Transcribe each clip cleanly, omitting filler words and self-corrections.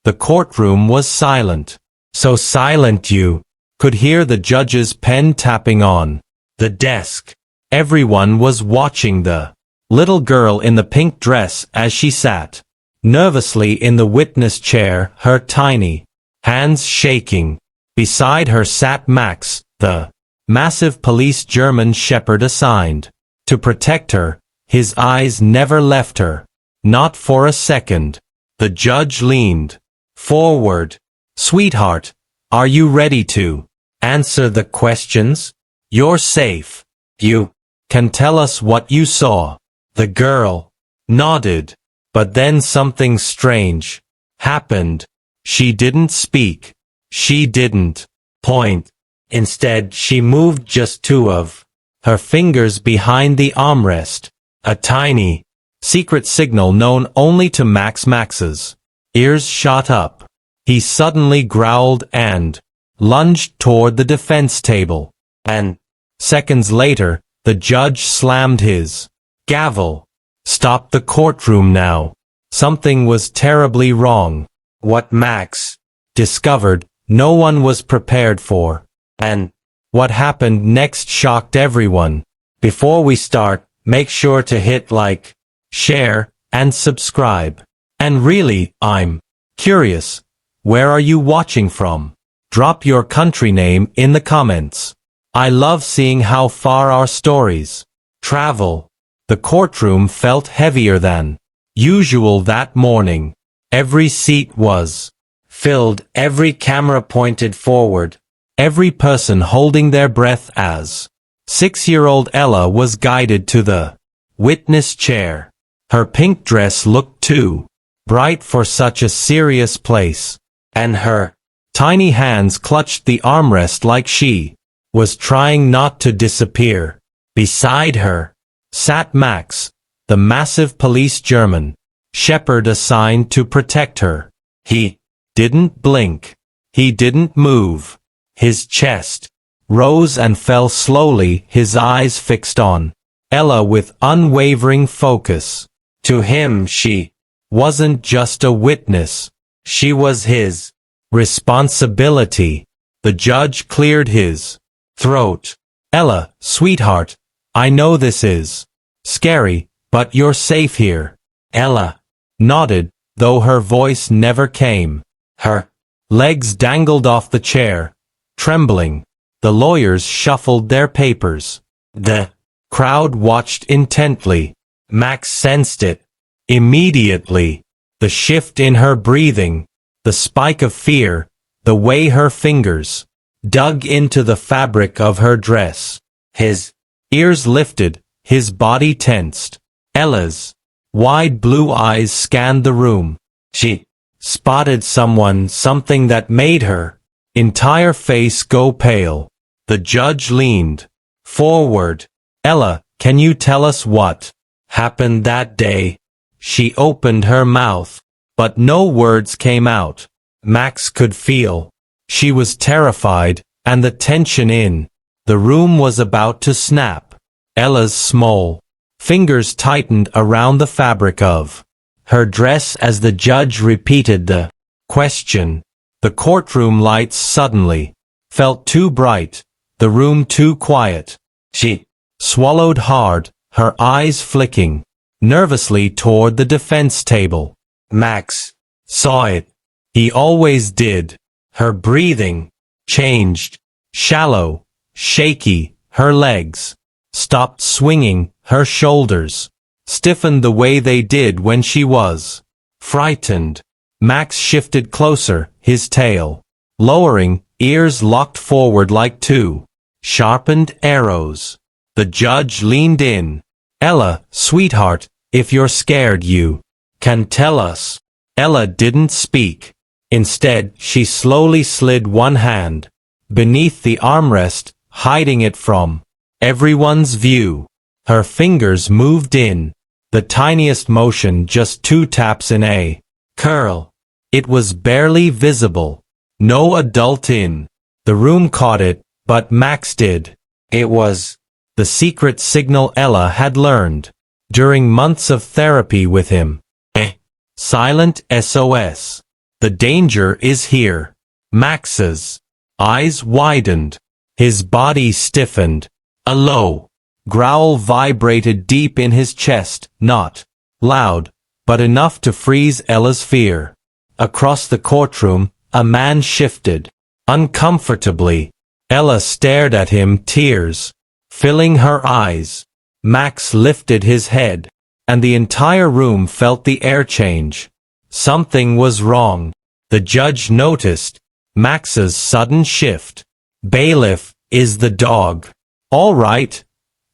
The courtroom was silent. So silent you could hear the judge's pen tapping on the desk. Everyone was watching the little girl in the pink dress as she sat nervously in the witness chair, her tiny hands shaking. Beside her sat Max, the massive police German shepherd assigned to protect her. His eyes never left her, not for a second. The judge leaned forward. Sweetheart, are you ready to answer the questions? You're safe. You can tell us what you saw. The girl nodded, but then something strange happened. She didn't speak. She didn't point. Instead, she moved just two of her fingers behind the armrest, a tiny, secret signal known only to Max's ears shot up. He suddenly growled and lunged toward the defense table. And seconds later, the judge slammed his gavel. Stop the courtroom now. Something was terribly wrong. What Max discovered, no one was prepared for. And what happened next shocked everyone. Before we start, make sure to hit like, share, and subscribe. And really, I'm curious. Where are you watching from? Drop your country name in the comments. I love seeing how far our stories travel. The courtroom felt heavier than usual that morning. Every seat was filled, every camera pointed forward, every person holding their breath as 6-year-old Ella was guided to the witness chair. Her pink dress looked too bright for such a serious place, and her tiny hands clutched the armrest like she was trying not to disappear. Beside her sat Max, the massive police German shepherd assigned to protect her. He didn't blink. He didn't move. His chest rose and fell slowly, his eyes fixed on Ella with unwavering focus. To him she wasn't just a witness. She was his responsibility. The judge cleared his throat. Ella, sweetheart, I know this is scary, but you're safe here. Ella nodded, though her voice never came. Her legs dangled off the chair, trembling. The lawyers shuffled their papers. The crowd watched intently. Max sensed it immediately. The shift in her breathing, the spike of fear, the way her fingers dug into the fabric of her dress. His ears lifted, his body tensed. Ella's wide blue eyes scanned the room. She spotted something that made her entire face go pale. The judge leaned forward. Ella, can you tell us what happened that day? She opened her mouth, but no words came out. Max could feel she was terrified, and the tension in the room was about to snap. Ella's small fingers tightened around the fabric of her dress as the judge repeated the question. The courtroom lights suddenly felt too bright, the room too quiet. She swallowed hard, her eyes flicking nervously toward the defense table. Max saw it. He always did. Her breathing changed, shallow, shaky. Her legs stopped swinging, her shoulders stiffened the way they did when she was frightened. Max shifted closer, his tail lowering, ears locked forward like two sharpened arrows. The judge leaned in. Ella, sweetheart, if you're scared you can tell us. Ella didn't speak. Instead, she slowly slid one hand beneath the armrest, hiding it from everyone's view. Her fingers moved in, the tiniest motion, just 2 taps in a curl. It was barely visible. No adult in the room caught it, but Max did. It was the secret signal Ella had learned during months of therapy with him. A silent SOS. The danger is here. Max's eyes widened. His body stiffened. A low growl vibrated deep in his chest, not loud, but enough to freeze Ella's fear. Across the courtroom, a man shifted. Uncomfortably. Ella stared at him, tears filling her eyes. Max lifted his head, and the entire room felt the air change. Something was wrong. The judge noticed Max's sudden shift. Bailiff, is the dog all right?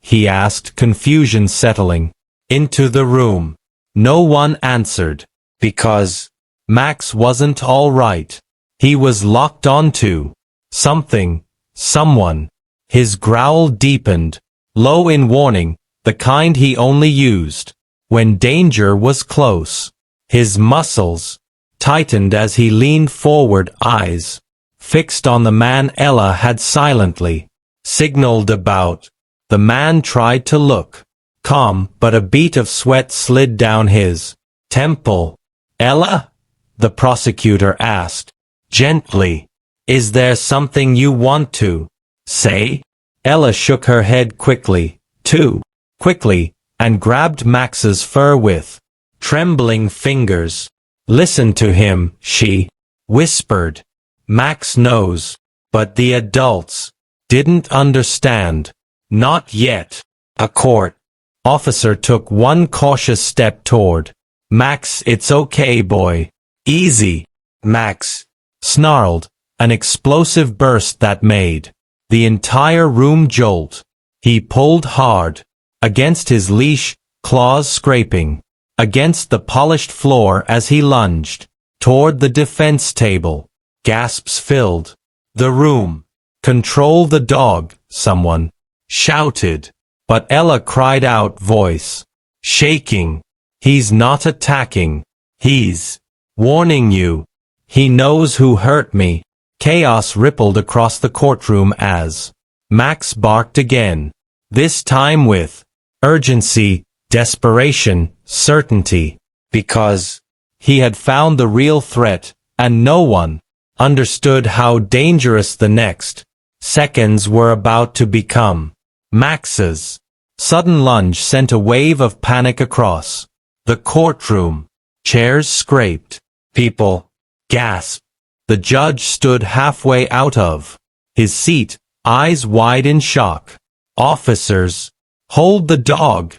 He asked, confusion settling into the room. No one answered, because Max wasn't all right. He was locked onto something, someone. His growl deepened, low in warning, the kind he only used when danger was close. His muscles tightened as he leaned forward, eyes fixed on the man Ella had silently signaled about. The man tried to look calm, but a bead of sweat slid down his temple. Ella? The prosecutor asked, gently. Is there something you want to say? Ella shook her head quickly, too quickly, and grabbed Max's fur with trembling fingers. Listen to him, she whispered. Max knows, but the adults didn't understand. Not yet. A court officer took one cautious step toward Max. It's okay, boy. Easy. Max snarled, an explosive burst that made the entire room jolt. He pulled hard against his leash, claws scraping against the polished floor as he lunged toward the defense table. Gasps filled the room. Control the dog, someone shouted, but Ella cried out, voice shaking. He's not attacking. He's warning you. He knows who hurt me. Chaos rippled across the courtroom as Max barked again, this time with urgency, desperation, certainty, because he had found the real threat, and no one understood how dangerous the next seconds were about to become. Max's sudden lunge sent a wave of panic across the courtroom. Chairs scraped. People gasped. The judge stood halfway out of his seat, eyes wide in shock. Officers, hold the dog,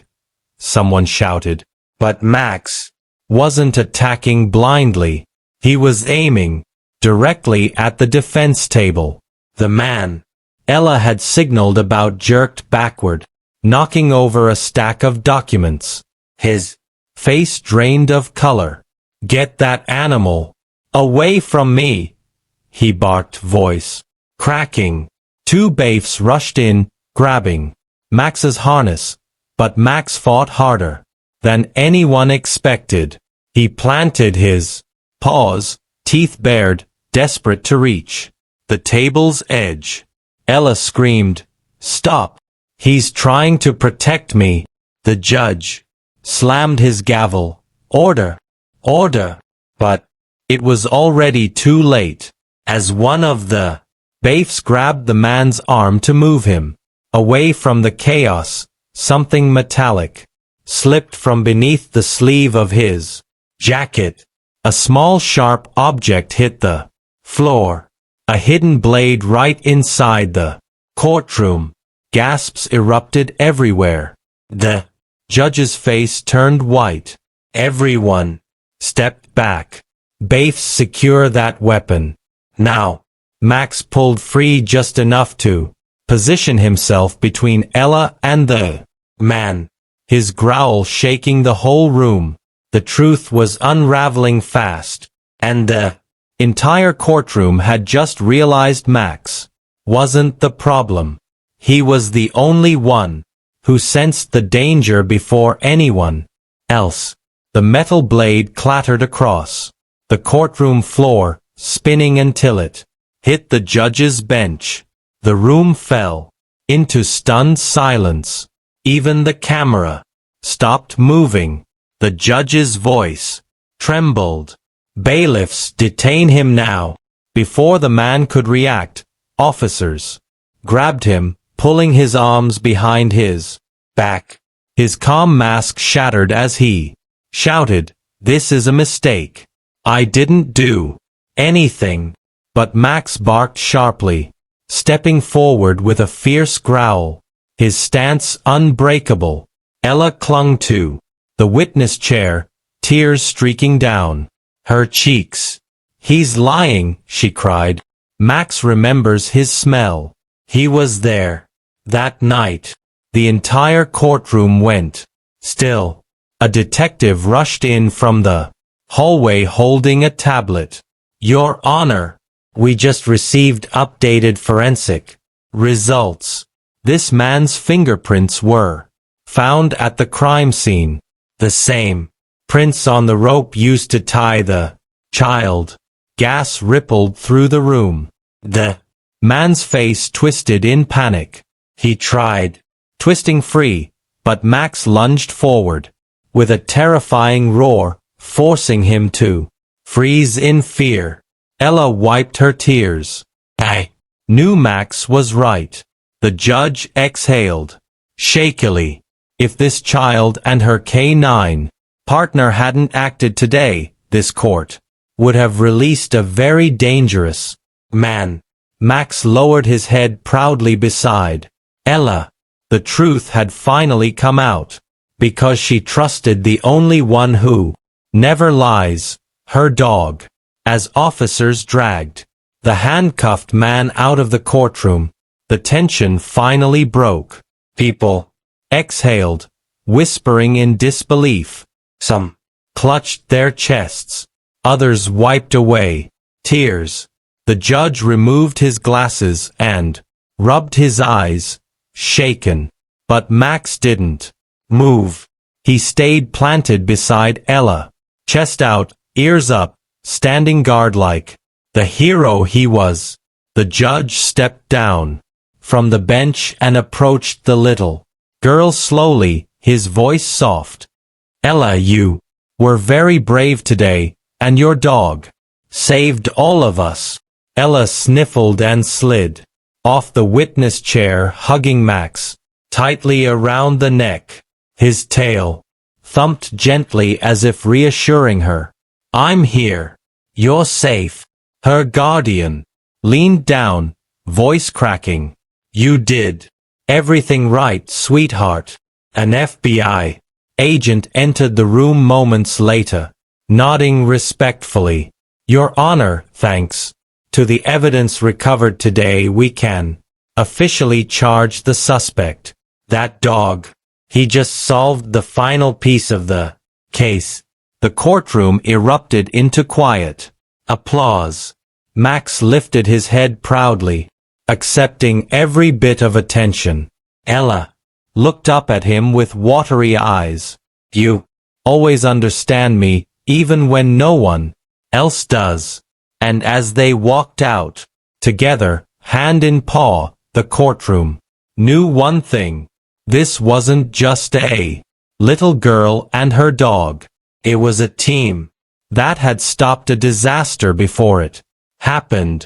someone shouted. But Max wasn't attacking blindly. He was aiming directly at the defense table. The man Ella had signaled about jerked backward, knocking over a stack of documents. His face drained of color. Get that animal away from me, he barked, voice cracking. Two bailiffs rushed in, grabbing Max's harness, but Max fought harder than anyone expected. He planted his paws, teeth bared, desperate to reach the table's edge. Ella screamed, stop! He's trying to protect me. The judge slammed his gavel. Order! Order! But it was already too late. As one of the bailiffs grabbed the man's arm to move him away from the chaos, something metallic slipped from beneath the sleeve of his jacket. A small sharp object hit the floor. A hidden blade right inside the courtroom. Gasps erupted everywhere. The judge's face turned white. Everyone stepped back. Bailiffs, secure that weapon. Now. Max pulled free just enough to position himself between Ella and the man, his growl shaking the whole room. The truth was unraveling fast, and the entire courtroom had just realized Max wasn't the problem. He was the only one who sensed the danger before anyone else. The metal blade clattered across the courtroom floor, spinning until it hit the judge's bench. The room fell into stunned silence. Even the camera stopped moving. The judge's voice trembled. Bailiffs, detain him now. Before the man could react, officers grabbed him, pulling his arms behind his back. His calm mask shattered as he shouted, "This is a mistake. I didn't do anything." But Max barked sharply, stepping forward with a fierce growl, his stance unbreakable. Ella clung to the witness chair, tears streaking down her cheeks. "He's lying," she cried. Max remembers his smell. He was there that night. The entire courtroom went still. A detective rushed in from the hallway holding a tablet. "Your Honor, we just received updated forensic results. This man's fingerprints were found at the crime scene. The same prints on the rope used to tie the child." Gas rippled through the room. The man's face twisted in panic. He tried twisting free, but Max lunged forward with a terrifying roar, forcing him to freeze in fear. Ella wiped her tears. "I knew Max was right." The judge exhaled shakily. If this child and her K9 partner hadn't acted today, this court would have released a very dangerous man. Max lowered his head proudly beside Ella. The truth had finally come out, because she trusted the only one who never lies, her dog. As officers dragged the handcuffed man out of the courtroom, the tension finally broke. People exhaled, whispering in disbelief. Some clutched their chests. Others wiped away tears. The judge removed his glasses and rubbed his eyes, shaken. But Max didn't move. He stayed planted beside Ella, chest out, ears up, standing guard-like the hero he was. The judge stepped down from the bench and approached the little girl slowly, his voice soft. "Ella, you were very brave today, and your dog saved all of us." Ella sniffled and slid off the witness chair, hugging Max tightly around the neck. His tail thumped gently as if reassuring her. "I'm here. You're safe." Her guardian leaned down, voice cracking. "You did everything right, sweetheart." An FBI agent entered the room moments later, nodding respectfully. "Your Honor, thanks to the evidence recovered today, we can officially charge the suspect. That dog, he just solved the final piece of the case." The courtroom erupted into quiet applause. Max lifted his head proudly, accepting every bit of attention. Ella looked up at him with watery eyes. "You always understand me, even when no one else does." And as they walked out together, hand in paw, the courtroom knew one thing. This wasn't just a little girl and her dog. It was a team that had stopped a disaster before it happened.